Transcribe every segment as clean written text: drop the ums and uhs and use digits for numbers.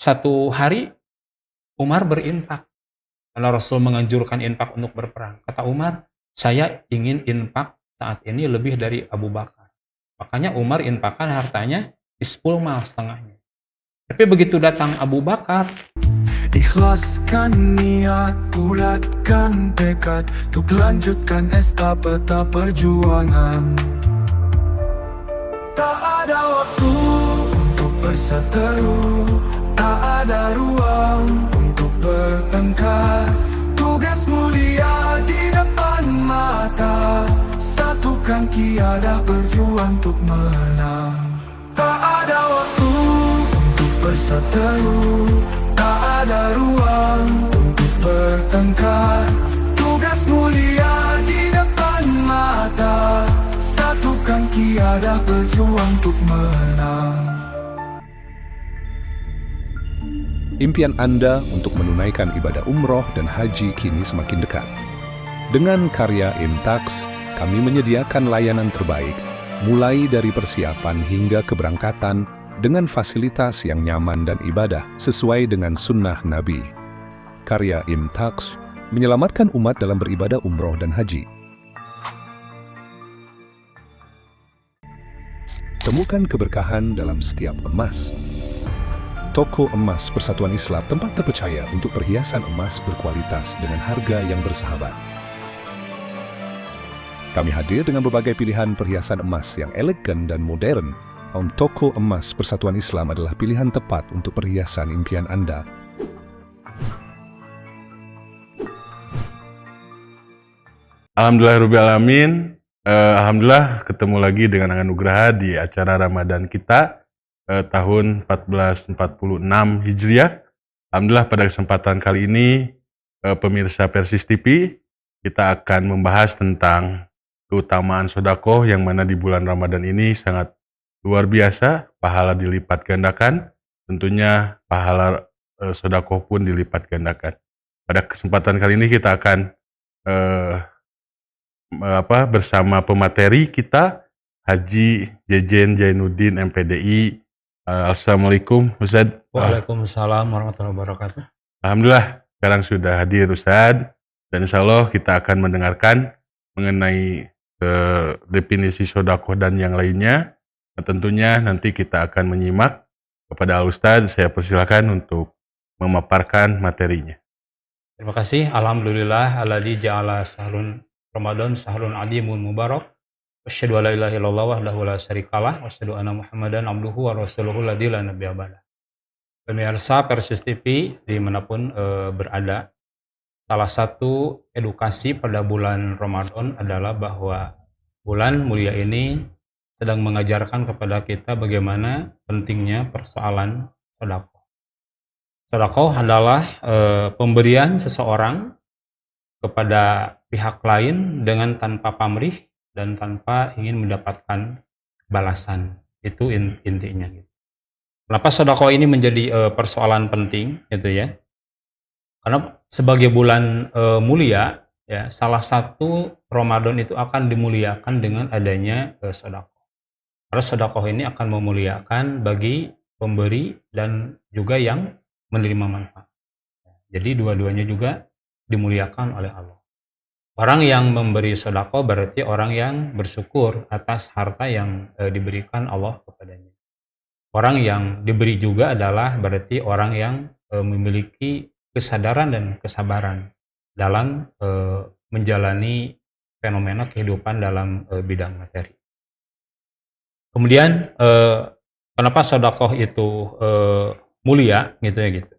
satu hari Umar berinfak. Karena Rasul menganjurkan infak untuk berperang. Kata Umar, saya ingin infak saat ini lebih dari Abu Bakar. Makanya Umar infakkan hartanya di 10 mal setengahnya. Tapi begitu datang Abu Bakar, ikhlaskan niat, bulatkan tekad untuk lanjutkan estafeta perjuangan. Tak ada waktu untuk berseteru, tak ada ruang untuk bertengkar. Tugas mulia di depan mata, satukan kiadah berjuang untuk menang. Tak ada waktu untuk berseteru, tak ada ruang untuk bertengkar. Tugas mulia di depan mata, satukan kiadah berjuang untuk menang. Impian Anda untuk menunaikan ibadah umroh dan haji kini semakin dekat. Dengan karya IMTAX, kami menyediakan layanan terbaik, mulai dari persiapan hingga keberangkatan dengan fasilitas yang nyaman dan ibadah sesuai dengan sunnah Nabi. Karya IMTAX menyelamatkan umat dalam beribadah umroh dan haji. Temukan keberkahan dalam setiap emas. Toko Emas Persatuan Islam, tempat terpercaya untuk perhiasan emas berkualitas dengan harga yang bersahabat. Kami hadir dengan berbagai pilihan perhiasan emas yang elegan dan modern. Toko Emas Persatuan Islam adalah pilihan tepat untuk perhiasan impian Anda. Alhamdulillahirrahmanirrahim. Alhamdulillah ketemu lagi dengan Angan Nugraha di acara Ramadan kita tahun 1446 Hijriah. Alhamdulillah pada kesempatan kali ini pemirsa Persis TV, kita akan membahas tentang keutamaan sedekah yang mana di bulan Ramadan ini sangat luar biasa, pahala dilipat gandakan, tentunya pahala sedekah pun dilipat gandakan. Pada kesempatan kali ini kita akan bersama pemateri kita, Haji Jejen Jainuddin MPDI. Assalamualaikum Ustaz. Waalaikumsalam warahmatullahi wabarakatuh. Alhamdulillah sekarang sudah hadir Ustaz, dan insya Allah kita akan mendengarkan mengenai definisi sedekah dan yang lainnya. Nah, tentunya nanti kita akan menyimak. Kepada Al Ustaz saya persilakan untuk memaparkan materinya. Terima kasih. Alhamdulillah alladzi ja'ala sahrun Ramadan sahrun adimun mubarak. Asyhadu an la ilaha illallah wahdahu la syarikalah wa asyhadu anna Muhammadan abduhu wa rasuluhu ladzi la nabiyya ba'da. Pemirsa Persis TV dimanapun berada, salah satu edukasi pada bulan Ramadan adalah bahwa bulan mulia ini sedang mengajarkan kepada kita bagaimana pentingnya persoalan sedekah. Sedekah adalah pemberian seseorang kepada pihak lain dengan tanpa pamrih dan tanpa ingin mendapatkan balasan. Itu intinya. Kenapa sedekah ini menjadi persoalan penting, gitu ya? Karena sebagai bulan mulia, ya, salah satu Ramadan itu akan dimuliakan dengan adanya sedekah. Karena sedekah ini akan memuliakan bagi pemberi dan juga yang menerima manfaat. Jadi dua-duanya juga dimuliakan oleh Allah. Orang yang memberi sedekah berarti orang yang bersyukur atas harta yang diberikan Allah kepadanya. Orang yang diberi juga adalah berarti orang yang memiliki kesadaran dan kesabaran dalam menjalani fenomena kehidupan dalam bidang materi. Kemudian kenapa sedekah itu mulia, gitu ya, gitu.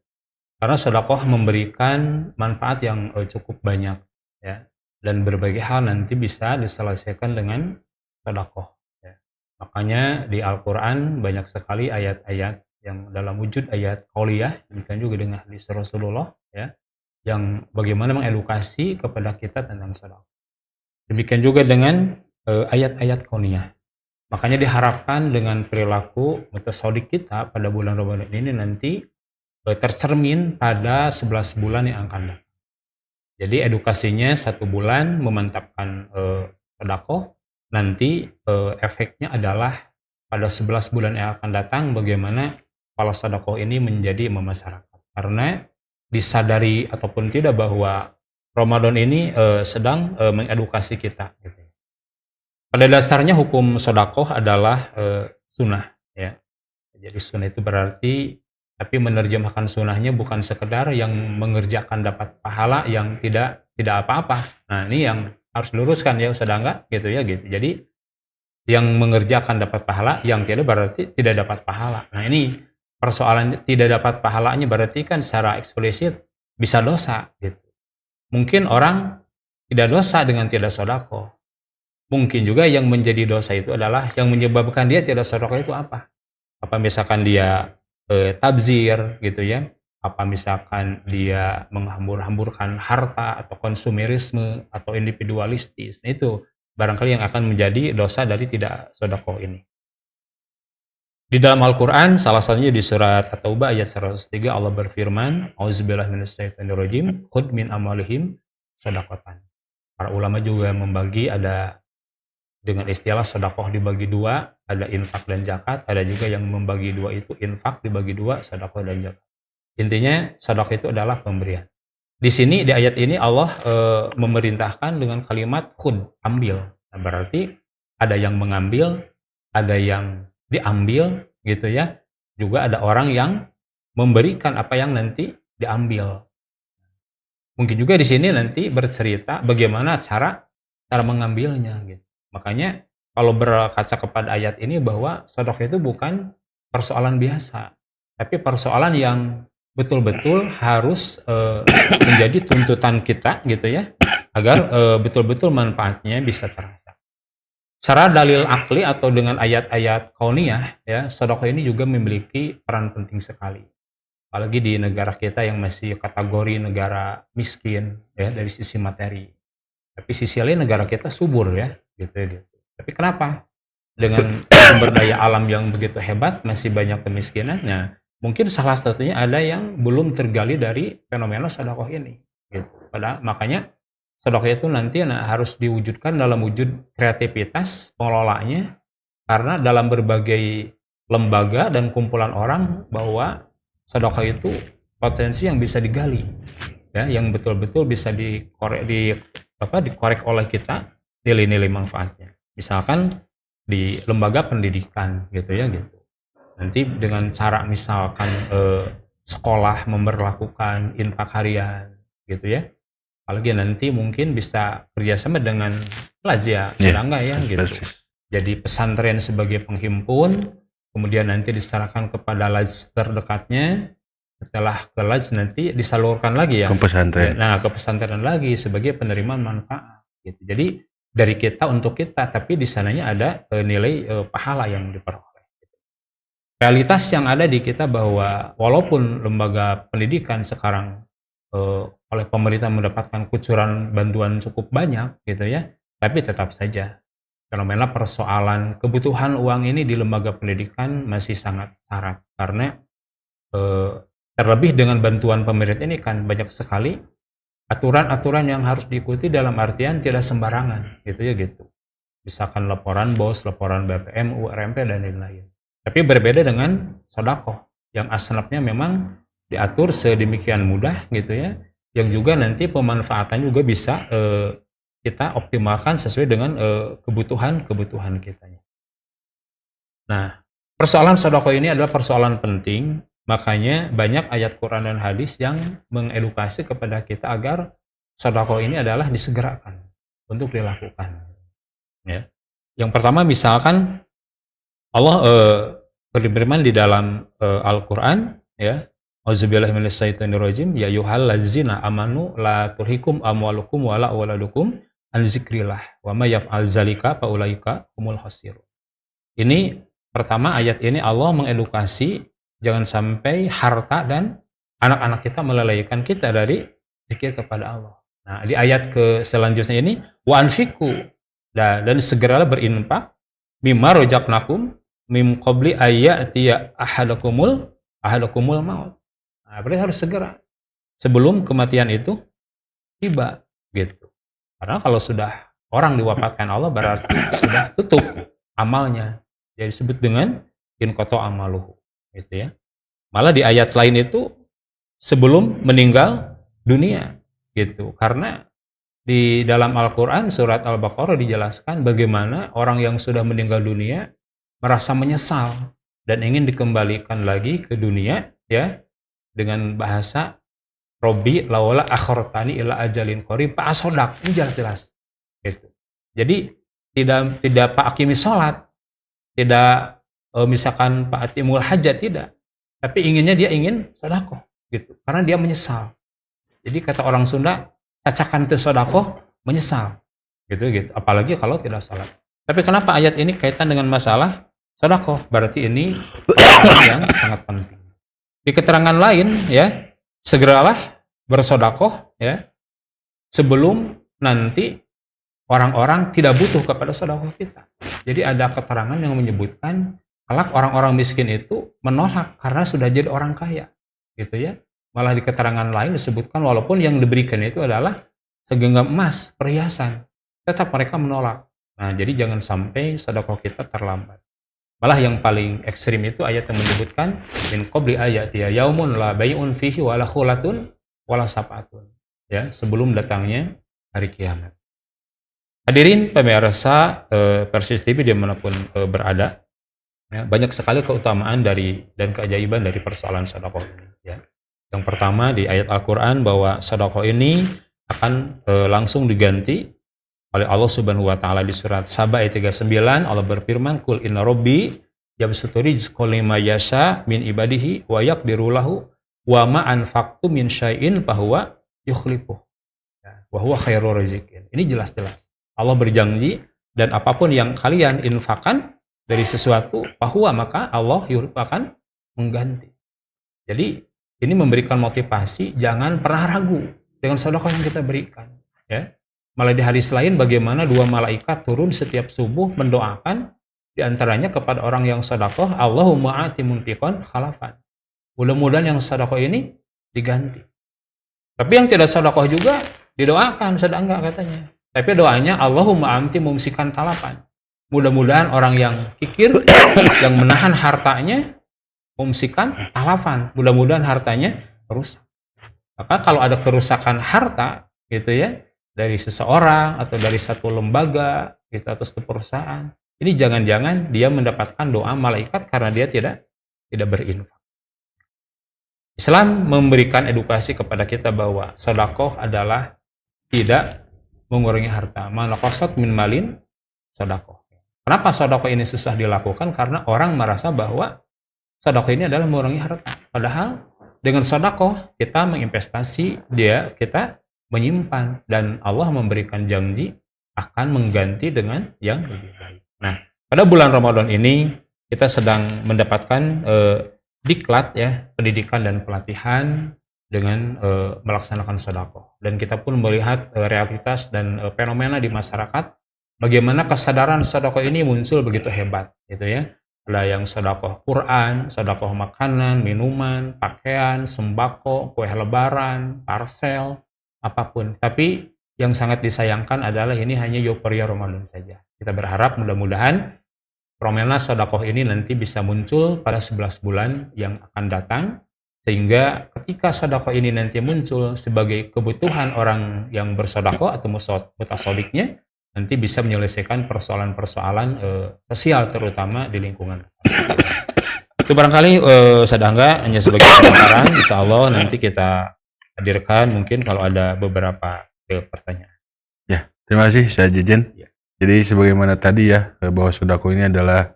Karena sedekah memberikan manfaat yang cukup banyak, ya. Dan berbagai hal nanti bisa diselesaikan dengan sedekah, ya. Makanya di Al-Quran banyak sekali ayat-ayat yang dalam wujud ayat qauliyah, demikian juga dengan hadis Rasulullah, ya, yang bagaimana mengedukasi kepada kita tentang sedekah. Demikian juga dengan ayat-ayat qauliyah. Makanya diharapkan dengan perilaku mutasodik kita pada bulan Ramadan ini nanti tercermin pada 11 bulan yang akan datang. Jadi edukasinya 1 bulan memantapkan sedekah, nanti efeknya adalah pada 11 bulan yang akan datang bagaimana kepala sedekah ini menjadi imam masyarakat. Karena disadari ataupun tidak bahwa Ramadan ini sedang mengedukasi kita. Gitu. Pada dasarnya hukum sedekah adalah sunnah. Ya. Jadi sunnah itu berarti, tapi menerjemahkan sunnahnya bukan sekedar yang mengerjakan dapat pahala yang tidak apa-apa. Nah ini yang harus diluruskan ya Ustaz Angga, gitu ya gitu. Jadi yang mengerjakan dapat pahala, yang tidak berarti tidak dapat pahala. Nah ini persoalan tidak dapat pahalanya berarti kan secara eksplisit bisa dosa gitu. Mungkin orang tidak dosa dengan tidak sedekah. Mungkin juga yang menjadi dosa itu adalah yang menyebabkan dia tidak sedekah itu apa? Apa misalkan dia tabzir gitu ya? Apa misalkan dia menghambur-hamburkan harta atau konsumerisme atau individualistis. Nah, itu barangkali yang akan menjadi dosa dari tidak sedekah ini. Di dalam Al-Quran, salah satunya di surat At-Taubah ayat 103, Allah berfirman, Auzubillahi minasyaitonirrajim, khudh min amalihim shadaqatan. Para ulama juga membagi, ada dengan istilah sedekah dibagi dua, ada infak dan zakat, ada juga yang membagi dua itu infak dibagi dua, sedekah dan zakat. Intinya sedekah itu adalah pemberian. Di sini di ayat ini Allah memerintahkan dengan kalimat khud, ambil. Nah, berarti ada yang mengambil, ada yang diambil gitu ya. Juga ada orang yang memberikan apa yang nanti diambil. Mungkin juga di sini nanti bercerita bagaimana cara mengambilnya gitu. Makanya kalau berkaca kepada ayat ini bahwa sedekah itu bukan persoalan biasa, tapi persoalan yang betul-betul harus menjadi tuntutan kita gitu ya, agar betul-betul manfaatnya bisa terasa. Secara dalil akli atau dengan ayat-ayat kauniyah ya, sedekah ini juga memiliki peran penting sekali. Apalagi di negara kita yang masih kategori negara miskin ya dari sisi materi. Tapi sisi lain negara kita subur ya, gitu ya. Tapi kenapa? Dengan sumber daya alam yang begitu hebat, masih banyak kemiskinan. Nah, mungkin salah satunya ada yang belum tergali dari fenomena sedekah ini. Gitu. Makanya sedekah itu nanti harus diwujudkan dalam wujud kreativitas pengelolanya, karena dalam berbagai lembaga dan kumpulan orang bahwa sedekah itu potensi yang bisa digali, ya, yang betul-betul bisa dikorek oleh kita nilai-nilai manfaatnya. Misalkan di lembaga pendidikan gitu ya gitu. Nanti dengan cara misalkan sekolah memberlakukan infak harian gitu ya. Apalagi nanti mungkin bisa kerjasama dengan Lazia, sedangkan ya gitu. Jadi pesantren sebagai penghimpun, kemudian nanti diserahkan kepada Laz terdekatnya. Setelah ke Laz nanti disalurkan lagi ya ke pesantren. Nah, ke pesantren lagi sebagai penerimaan manfaat gitu. Jadi dari kita untuk kita, tapi di sananya ada nilai pahala yang diperoleh. Realitas yang ada di kita bahwa walaupun lembaga pendidikan sekarang oleh pemerintah mendapatkan kucuran bantuan cukup banyak gitu ya, tapi tetap saja fenomena persoalan kebutuhan uang ini di lembaga pendidikan masih sangat syarat, karena terlebih dengan bantuan pemerintah ini kan banyak sekali aturan-aturan yang harus diikuti, dalam artian tidak sembarangan gitu ya gitu. Misalkan laporan BOS, laporan BPM, URMP dan lain-lain. Tapi berbeda dengan sedekah yang asnafnya memang diatur sedemikian mudah gitu ya, yang juga nanti pemanfaatan juga bisa kita optimalkan sesuai dengan kebutuhan kita. Nah, persoalan sedekah ini adalah persoalan penting. Makanya banyak ayat Quran dan hadis yang mengedukasi kepada kita agar sedekah ini adalah disegerakan untuk dilakukan. Ya. Yang pertama misalkan Allah berfirman di dalam Al-Quran ya, Auzubillahi minasyaitonirrajim, ya ayyuhallazina amanu la tulhikum amwalukum wala auladukum an zikrillah wa may yaf'al zalika fa ulaika humul khasirun. Ini pertama, ayat ini Allah mengedukasi jangan sampai harta dan anak-anak kita melalaikan kita dari zikir kepada Allah. Nah, di ayat ke selanjutnya ini wa anfiqu, dan segeralah berinfak mimma razaqnakum mim qabli ayyatiya ahadakumul maut. Nah, berarti harus segera sebelum kematian itu tiba gitu. Karena kalau sudah orang diwafatkan Allah berarti sudah tutup amalnya. Jadi disebut dengan inqata amaluhu gitu ya. Malah di ayat lain itu sebelum meninggal dunia gitu. Karena di dalam Al-Qur'an surat Al-Baqarah dijelaskan bagaimana orang yang sudah meninggal dunia merasa menyesal dan ingin dikembalikan lagi ke dunia ya, dengan bahasa Robbi lawala akhartani ila ajalin qarib fa asodak. Ini jelas-jelas gitu. Jadi tidak Pak Akimi sholat, tidak misalkan Pak Atimul hajat, tidak, tapi inginnya dia ingin sedekah gitu, karena dia menyesal. Jadi kata orang Sunda, cacakan itu sedekah menyesal gitu. Apalagi kalau tidak sholat. Tapi kenapa ayat ini kaitan dengan masalah sedekah? Berarti ini perkara yang sangat penting. Di keterangan lain ya, segeralah bersedekah ya sebelum nanti orang-orang tidak butuh kepada sedekah kita. Jadi ada keterangan yang menyebutkan kelak orang-orang miskin itu menolak karena sudah jadi orang kaya gitu ya. Malah di keterangan lain disebutkan walaupun yang diberikan itu adalah segenggam emas, perhiasan, tetap mereka menolak. Nah, jadi jangan sampai sedekah kita terlambat. Malah yang paling ekstrim itu ayat yang menyebutkan min qabli ayati yaumun la bai'un fihi wala khulatun wala safatun. Ya, sebelum datangnya hari kiamat. Hadirin pemirsa Persis TV dimanapun berada, ya, banyak sekali keutamaan dan keajaiban dari persoalan sedekah ini. Ya. Yang pertama di ayat Al-Quran bahwa sedekah ini akan langsung diganti oleh Allah Subhanahu Wa Taala di surat Saba ayat 39. Allah berfirman, Kul inna Robbi yabsutu rizqa liman yasha min ibadihi wa yaqdiru lahu wa ma anfaqtu min syai'in fahuwa yukhlifuh wa huwa khairur raziqin. Ini jelas-jelas Allah berjanji, dan apapun yang kalian infakkan dari sesuatu, bahwa maka Allah akan mengganti. Jadi ini memberikan motivasi, jangan pernah ragu dengan sedekah yang kita berikan. Ya. Malah di hadis lain bagaimana dua malaikat turun setiap subuh mendoakan, diantaranya kepada orang yang sedekah, Allahumma ati munfiqan khalafan. Mudah-mudahan yang sedekah ini diganti. Tapi yang tidak sedekah juga didoakan, sedang enggak katanya. Tapi doanya Allahumma amti mumsikan talapan. Mudah-mudahan orang yang kikir, yang menahan hartanya, mumsikan talafan. Mudah-mudahan hartanya rusak. Maka kalau ada kerusakan harta, gitu ya, dari seseorang atau dari satu lembaga, gitu, atau satu perusahaan, ini jangan-jangan dia mendapatkan doa malaikat karena dia tidak berinfak. Islam memberikan edukasi kepada kita bahwa sedekah adalah tidak mengurangi harta. Mana qasat min malin sedekah. Kenapa sedekah ini susah dilakukan? Karena orang merasa bahwa sedekah ini adalah mengurangi harta. Padahal dengan sedekah kita menginvestasi, kita menyimpan, dan Allah memberikan janji akan mengganti dengan yang lebih baik. Nah, pada bulan Ramadan ini kita sedang mendapatkan diklat ya, pendidikan dan pelatihan dengan melaksanakan sedekah, dan kita pun melihat realitas dan fenomena di masyarakat bagaimana kesadaran sedekah ini muncul begitu hebat gitu ya. Ada yang sedekah Quran, sedekah makanan, minuman, pakaian, sembako, kue lebaran, parcel, apapun. Tapi yang sangat disayangkan adalah ini hanya euforia Ramadan saja. Kita berharap mudah-mudahan fenomena sedekah ini nanti bisa muncul pada 11 bulan yang akan datang, sehingga ketika sedekah ini nanti muncul sebagai kebutuhan orang yang bersedekah atau mutasodiknya, nanti bisa menyelesaikan persoalan-persoalan sosial terutama di lingkungan. Itu barangkali sedangga hanya sebagai gambaran. Insya Allah nanti kita hadirkan mungkin kalau ada beberapa pertanyaan. Ya, terima kasih saya Jejen. Ya. Jadi sebagaimana tadi ya, bahwa sedekah ini adalah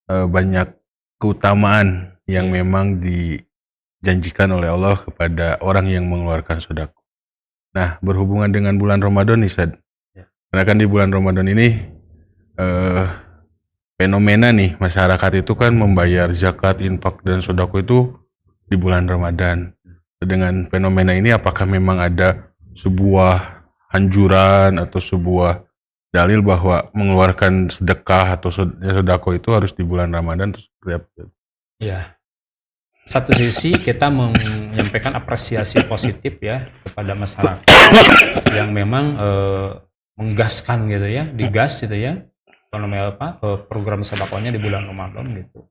banyak keutamaan yang memang dijanjikan oleh Allah kepada orang yang mengeluarkan sedekah. Nah, berhubungan dengan bulan Ramadan nih, Sad. Ya. Karena kan di bulan Ramadan ini fenomena nih, masyarakat itu kan membayar zakat, infak, dan sedekah itu di bulan Ramadan. Dengan fenomena ini apakah memang ada sebuah anjuran atau sebuah dalil bahwa mengeluarkan sedekah atau sedekah itu harus di bulan Ramadan? Ya, satu sisi kita menyampaikan apresiasi positif ya kepada masyarakat yang memang menggaskan gitu ya, digas gitu ya, namanya apa, program sedekahnya di bulan Ramadan gitu.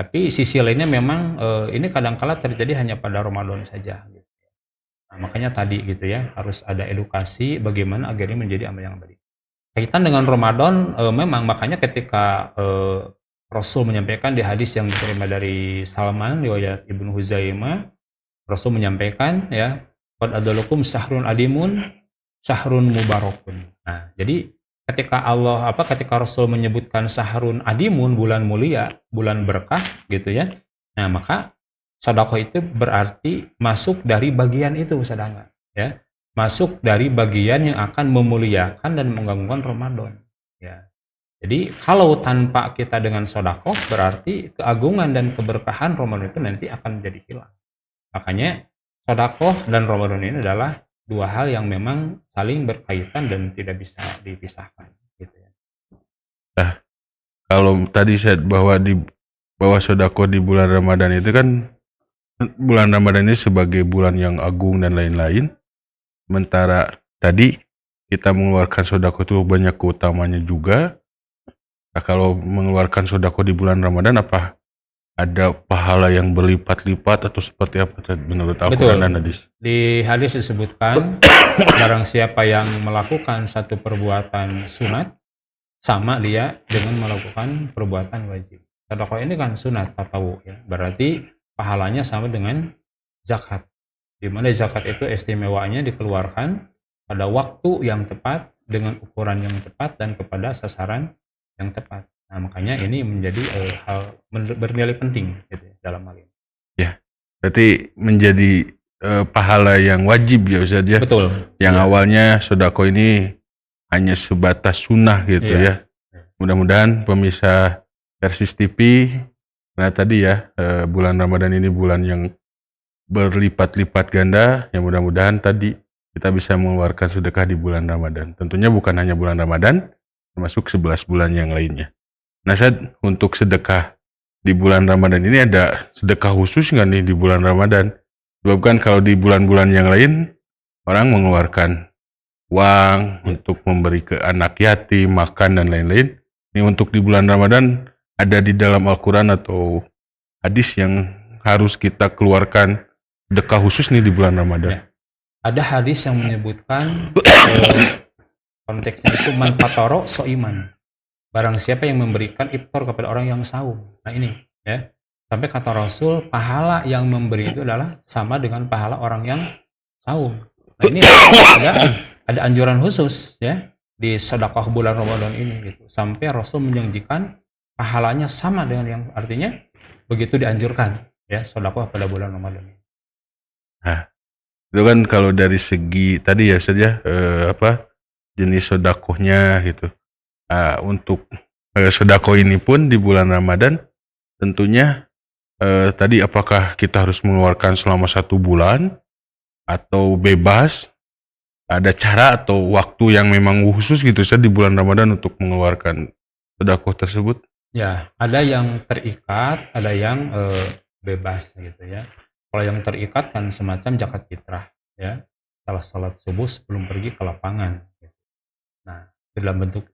Tapi sisi lainnya memang ini kadangkala terjadi hanya pada Ramadan saja. Gitu. Nah, makanya tadi gitu ya harus ada edukasi bagaimana agar ini menjadi amal yang baik. Kaitan dengan Ramadan memang makanya ketika Rasul menyampaikan di hadis yang diterima dari Salman riwayat Ibnu Huzaimah, Rasul menyampaikan ya qad adalukum syahrun adimun syahrun mubarakun. Nah, jadi ketika Rasul menyebutkan syahrun adimun, bulan mulia, bulan berkah gitu ya. Nah, maka sedekah itu berarti masuk dari bagian itu sedangkan ya. Masuk dari bagian yang akan memuliakan dan menggangguan Ramadan ya. Jadi kalau tanpa kita dengan sedekah berarti keagungan dan keberkahan Ramadan itu nanti akan menjadi hilang. Makanya sedekah dan Ramadan ini adalah dua hal yang memang saling berkaitan dan tidak bisa dipisahkan gitu ya. Nah, kalau tadi saya bahwa sedekah di bulan Ramadan itu kan bulan Ramadan ini sebagai bulan yang agung dan lain-lain. Sementara tadi kita mengeluarkan sedekah itu banyak keutamanya juga. Nah, kalau mengeluarkan sedekah di bulan Ramadan apa ada pahala yang berlipat-lipat atau seperti apa menurut Al-Quran dan hadis? Di hadis disebutkan barang siapa yang melakukan satu perbuatan sunat sama dia dengan melakukan perbuatan wajib. Sedekah ini kan sunat tatawu ya. Berarti pahalanya sama dengan zakat. Di mana zakat itu istimewanya dikeluarkan pada waktu yang tepat dengan ukuran yang tepat dan kepada sasaran yang tepat. Nah, makanya ini menjadi hal bernilai penting gitu ya, dalam hal ini. Ya, berarti menjadi pahala yang wajib ya Ustaz ya. Betul. Yang Ya. awalnya sedekah ini hanya sebatas sunnah gitu ya. Mudah-mudahan pemirsa Persis TV, nah tadi ya bulan Ramadan ini bulan yang berlipat-lipat ganda, yang mudah-mudahan tadi kita bisa mengeluarkan sedekah di bulan Ramadan. Tentunya bukan hanya bulan Ramadan, termasuk 11 bulan yang lainnya. Nah, untuk sedekah di bulan Ramadan ini ada sedekah khusus nggak nih di bulan Ramadan? Sebab kan kalau di bulan-bulan yang lain, orang mengeluarkan uang untuk memberi ke anak yatim, makan, dan lain-lain. Ini untuk di bulan Ramadan ada di dalam Al-Quran atau hadis yang harus kita keluarkan sedekah khusus nih di bulan Ramadan. Ya. Ada hadis yang menyebutkan konteksnya itu man fatara soiman. Barang siapa yang memberikan iftar kepada orang yang saum. Nah ini ya. Sampai kata Rasul, pahala yang memberi itu adalah sama dengan pahala orang yang saum. Nah ini ada anjuran khusus ya di sedekah bulan Ramadan ini gitu. Sampai Rasul menjanjikan pahalanya sama dengan yang artinya begitu dianjurkan ya sedekah pada bulan Ramadan ini. Nah, itu kan kalau dari segi tadi ya saja jenis sedekahnya gitu. Untuk sedekah ini pun di bulan Ramadan tentunya tadi apakah kita harus mengeluarkan selama 1 bulan atau bebas? Ada cara atau waktu yang memang khusus gitu di bulan Ramadan untuk mengeluarkan sedekah tersebut? Ya, ada yang terikat, ada yang bebas gitu ya. Kalau yang terikat kan semacam zakat fitrah ya. Setelah salat subuh sebelum pergi ke lapangan. Gitu. Nah, dalam bentuk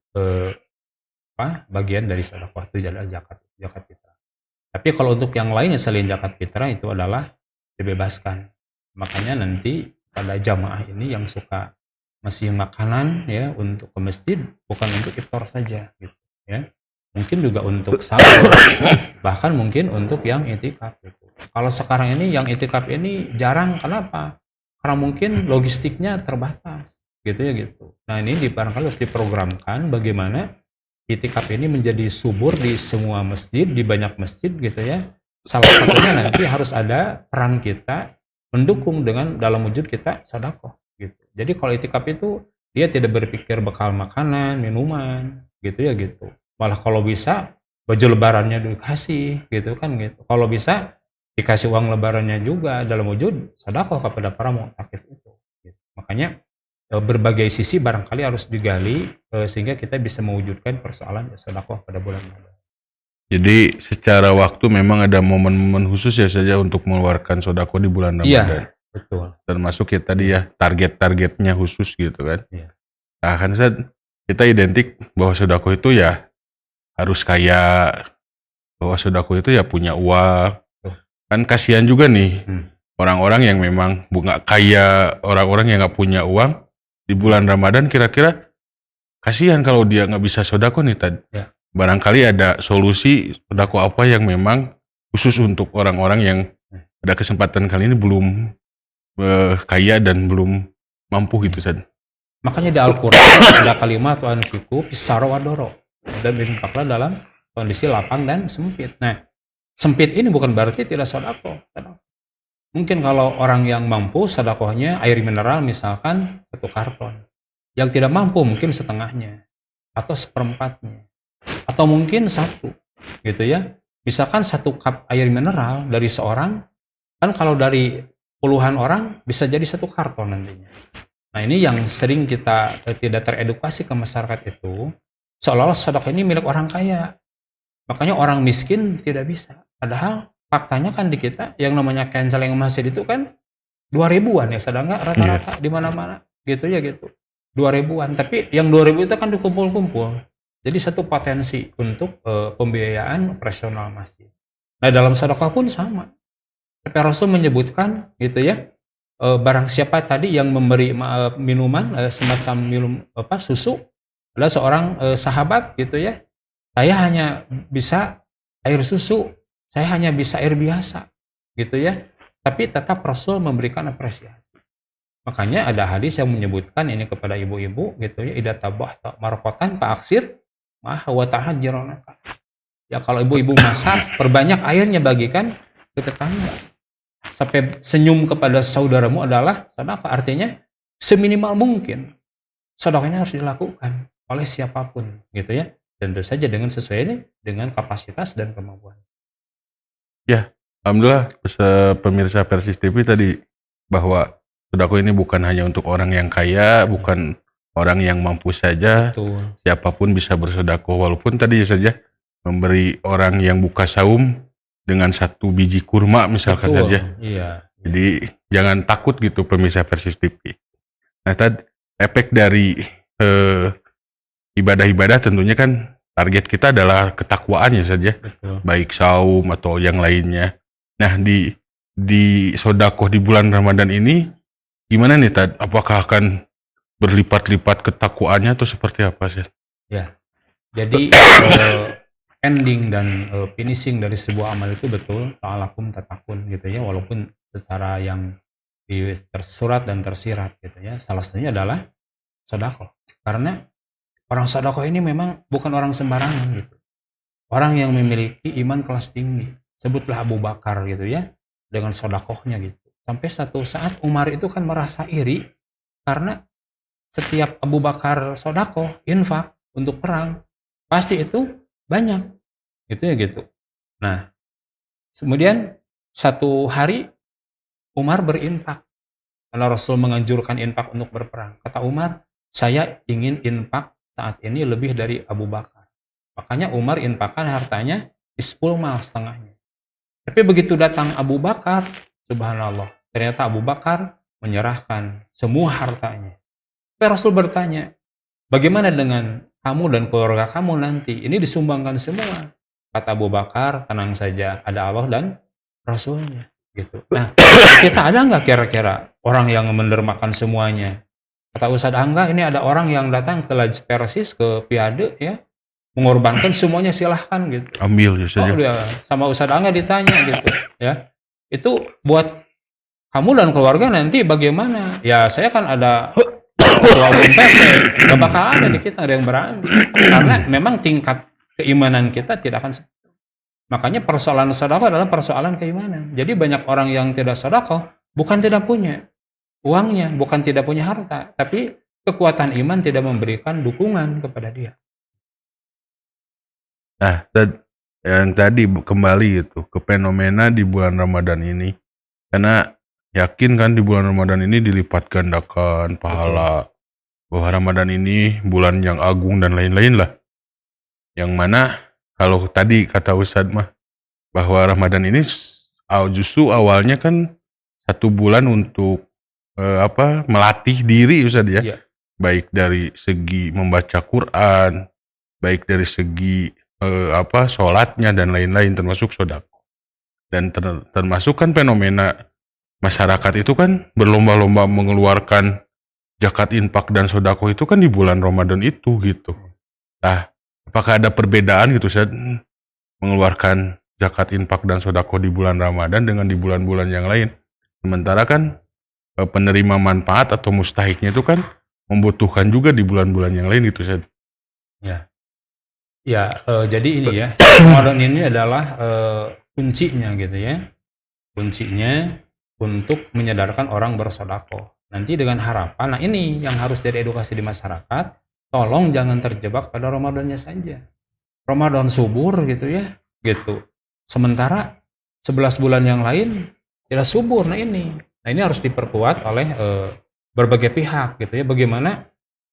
bagian dari sedekah itu adalah zakat fitrah. Tapi kalau untuk yang lainnya selain zakat fitrah itu adalah dibebaskan. Makanya nanti pada jamaah ini yang suka masih makanan ya untuk ke masjid bukan untuk iftar saja gitu ya. Mungkin juga untuk sahur, bahkan mungkin untuk yang i'tikaf gitu. Kalau sekarang ini yang i'tikaf ini jarang, kenapa? Karena mungkin logistiknya terbatas gitu ya gitu. Nah, ini barangkali harus diprogramkan bagaimana i'tikaf ini menjadi subur di semua masjid, di banyak masjid gitu ya. Salah satunya nanti harus ada peran kita mendukung dengan dalam wujud kita sedekah gitu. Jadi kalau i'tikaf itu dia tidak berpikir bekal makanan, minuman gitu ya gitu. Malah kalau bisa baju lebarannya dikasih gitu kan gitu. Kalau bisa dikasih uang lebarannya juga dalam wujud sedekah kepada para mu'takif itu gitu. Makanya berbagai sisi barangkali harus digali sehingga kita bisa mewujudkan persoalan sedekah pada bulan Ramadan. Jadi secara waktu memang ada momen-momen khusus ya saja untuk mengeluarkan sedekah di bulan Ramadan. Iya, betul. Termasuk ya tadi ya target-targetnya khusus gitu kan. Iya. Nah kan kita identik bahwa sedekah itu ya harus kayak bahwa sodako itu ya punya uang. Tuh. Kan kasihan juga nih Hmm. orang-orang yang memang nggak kaya, orang-orang yang nggak punya uang di bulan Ramadan, kira-kira kasihan kalau dia nggak bisa sodako nih tadi. Ya. Barangkali ada solusi sodako apa yang memang khusus untuk orang-orang yang pada kesempatan kali ini belum kaya dan belum mampu gitu Tad. Makanya di Al-Quran ada kalimat wa anfiqu fis-sarra wad-dharra, dan berinfaklah dalam kondisi lapang dan sempit. Nah, sempit ini bukan berarti tidak sedekah. Mungkin kalau orang yang mampu sedekahnya air mineral misalkan 1 karton. Yang tidak mampu mungkin setengahnya atau seperempatnya. Atau mungkin 1 gitu ya. Misalkan 1 cup air mineral dari seorang, kan kalau dari puluhan orang bisa jadi 1 karton nantinya. Nah, ini yang sering kita tidak teredukasi ke masyarakat itu, seolah-olah sedekah ini milik orang kaya. Makanya orang miskin tidak bisa. Padahal faktanya kan di kita yang namanya canceling masjid itu kan 2.000-an ya, sedang nggak rata-rata di mana-mana gitu ya gitu. 2.000-an, tapi yang 2.000 itu kan dikumpul-kumpul. Jadi satu potensi untuk pembiayaan operasional masjid. Nah, dalam sedekah pun sama. Tapi Rasul menyebutkan gitu ya, barang siapa tadi yang memberi minuman semacam minum susu, adalah seorang sahabat gitu ya. Saya hanya bisa air susu, saya hanya bisa air biasa gitu ya. Tapi tetap Rasul memberikan apresiasi. Makanya ada hadis yang menyebutkan ini kepada ibu-ibu gitu ya, idza tabahta marqatan fa'aksir ma wa tahajjiranaka. Ya kalau ibu-ibu masak, perbanyak airnya, bagikan ke tetangga. Sampai senyum kepada saudaramu adalah sedekah, artinya seminimal mungkin sedekahnya harus dilakukan oleh siapapun gitu ya. Dan tentu saja dengan sesuai dengan kapasitas dan kemampuan. Ya, alhamdulillah pemirsa Persis TV tadi bahwa sedekah ini bukan hanya untuk orang yang kaya, bukan orang yang mampu saja. Betul. Siapapun bisa bersedekah, walaupun tadi saja memberi orang yang buka saum dengan 1 biji kurma misalkan Betul. saja. Iya. Jadi jangan takut gitu pemirsa Persis TV. Nah, tadi efek dari ibadah-ibadah tentunya kan target kita adalah ketakwaannya saja. Betul. Baik saum atau yang lainnya. Nah, di sodakoh di bulan Ramadan ini gimana nih Tad? Apakah akan berlipat-lipat ketakwaannya atau seperti apa sih? Ya. Jadi ending dan finishing dari sebuah amal itu betul ta'alakum tatakun gitu ya, walaupun secara yang tersurat dan tersirat gitu ya. Salah satunya adalah sedekah. Karena orang sedekah ini memang bukan orang sembarangan gitu. Orang yang memiliki iman kelas tinggi. Sebutlah Abu Bakar gitu ya, dengan sedekahnya gitu. Sampai satu saat Umar itu kan merasa iri karena setiap Abu Bakar sedekah, infak untuk perang, pasti itu banyak. Gitu ya gitu. Nah, kemudian satu hari Umar berinfak. Karena Rasul menganjurkan infak untuk berperang. Kata Umar, saya ingin infak saat ini lebih dari Abu Bakar. Makanya Umar infakkan hartanya di 10 mal setengahnya. Tapi begitu datang Abu Bakar, subhanallah, ternyata Abu Bakar menyerahkan semua hartanya. Tapi Rasul bertanya, bagaimana dengan kamu dan keluarga kamu nanti? Ini disumbangkan semua. Kata Abu Bakar, tenang saja, ada Allah dan Rasulnya. Gitu. Nah, kita ada nggak kira-kira orang yang mendermakan semuanya? Kata Ustadz Angga, ini ada orang yang datang ke Laj Persis, ke Piade, ya, mengorbankan semuanya, silahkan gitu. Ambil saja. Oh, dia sama Ustadz Angga ditanya gitu, ya. Itu buat kamu dan keluarga nanti bagaimana? Ya, saya kan ada ketua umum PT, gak bakal ada di kita, ada yang berani. Karena memang tingkat keimanan kita tidak akan seperti itu. Makanya persoalan sedekah adalah persoalan keimanan. Jadi banyak orang yang tidak sedekah bukan tidak punya uangnya, bukan tidak punya harta, tapi kekuatan iman tidak memberikan dukungan kepada dia. Nah, yang tadi kembali itu ke fenomena di bulan Ramadan ini. Karena yakin kan di bulan Ramadan ini dilipat gandakan pahala. Bahwa Ramadan ini bulan yang agung dan lain-lain lah. Yang mana kalau tadi kata Ustadz mah bahwa Ramadan ini justru awalnya kan 1 bulan untuk melatih diri Ustadz ya. Iya. Baik dari segi membaca Quran, baik dari segi sholatnya dan lain-lain termasuk sodako. Dan termasuk kan fenomena masyarakat itu kan berlomba-lomba mengeluarkan zakat, infak dan sodako itu kan di bulan Ramadan itu gitu. Nah, apakah ada perbedaan gitu Ustaz mengeluarkan zakat, infak dan sodako di bulan Ramadan dengan di bulan-bulan yang lain? Sementara kan penerima manfaat atau mustahiknya itu kan membutuhkan juga di bulan-bulan yang lain gitu Ustaz. Jadi ini ya, Ramadan ini adalah kuncinya gitu ya. Kuncinya untuk menyadarkan orang bersodako. Nanti dengan harapan, nah ini yang harus jadi edukasi di masyarakat, tolong jangan terjebak pada Ramadannya saja. Ramadan subur gitu ya, gitu. Sementara 11 bulan yang lain tidak subur, nah ini harus diperkuat oleh berbagai pihak gitu ya. Bagaimana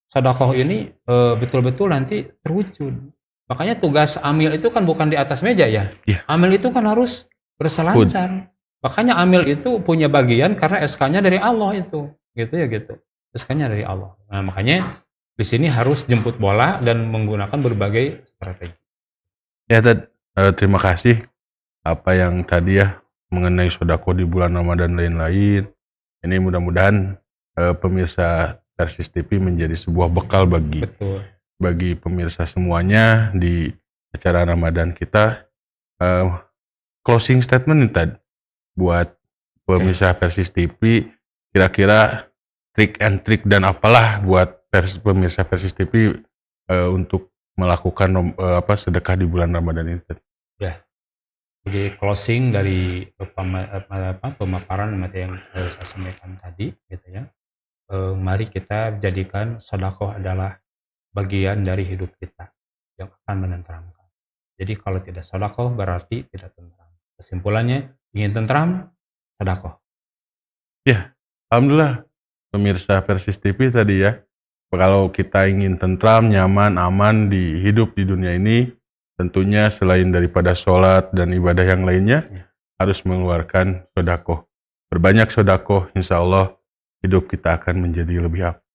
sedekah ini betul-betul nanti terwujud. Makanya tugas amil itu kan bukan di atas meja ya. Amil itu kan harus berselancar. Makanya amil itu punya bagian karena SK-nya dari Allah itu, gitu ya gitu. SK-nya dari Allah. Nah makanya di sini harus jemput bola dan menggunakan berbagai strategi. Ya, terima kasih apa yang tadi ya mengenai sodako di bulan Ramadan dan lain-lain. Ini mudah-mudahan pemirsa Persis TV menjadi sebuah bekal bagi pemirsa semuanya di acara Ramadan kita. Closing statement nih tadi buat pemirsa Persis TV, kira-kira trik and trick dan apalah buat pemirsa Persis TV untuk melakukan sedekah di bulan Ramadan ini. Ya, jadi closing dari pemaparan materi yang saya sampaikan tadi, gitu ya. Mari kita jadikan sedekah adalah bagian dari hidup kita yang akan menenteramkan. Jadi kalau tidak sedekah berarti tidak tentram. Kesimpulannya, ingin tentram, sedekah. Ya, alhamdulillah pemirsa Persis TV tadi ya. Kalau kita ingin tentram, nyaman, aman di hidup di dunia ini, tentunya selain daripada sholat dan ibadah yang lainnya, harus mengeluarkan sedekah. Berbanyak sedekah, insya Allah hidup kita akan menjadi lebih apik.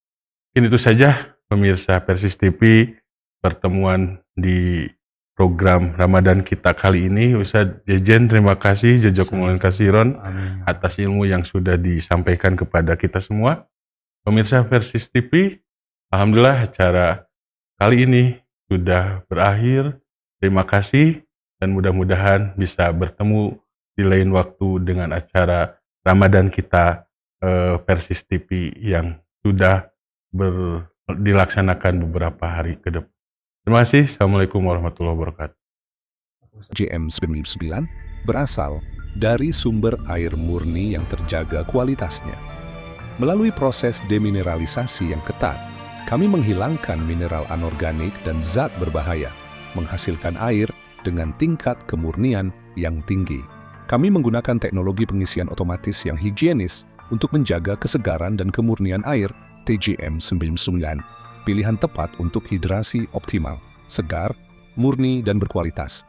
Mungkin itu saja pemirsa Persis TV, pertemuan di program Ramadan kita kali ini. Ustadz Jejen, terima kasih jazakumullah khairan atas ilmu yang sudah disampaikan kepada kita semua. Pemirsa Persis TV, alhamdulillah acara kali ini sudah berakhir. Terima kasih dan mudah-mudahan bisa bertemu di lain waktu dengan acara Ramadan kita Persis TV yang sudah dilaksanakan beberapa hari ke depan. Terima kasih. Assalamualaikum warahmatullahi wabarakatuh. TGM 99 berasal dari sumber air murni yang terjaga kualitasnya. Melalui proses demineralisasi yang ketat, kami menghilangkan mineral anorganik dan zat berbahaya, menghasilkan air dengan tingkat kemurnian yang tinggi. Kami menggunakan teknologi pengisian otomatis yang higienis untuk menjaga kesegaran dan kemurnian air. TGM 99, pilihan tepat untuk hidrasi optimal, segar, murni, dan berkualitas.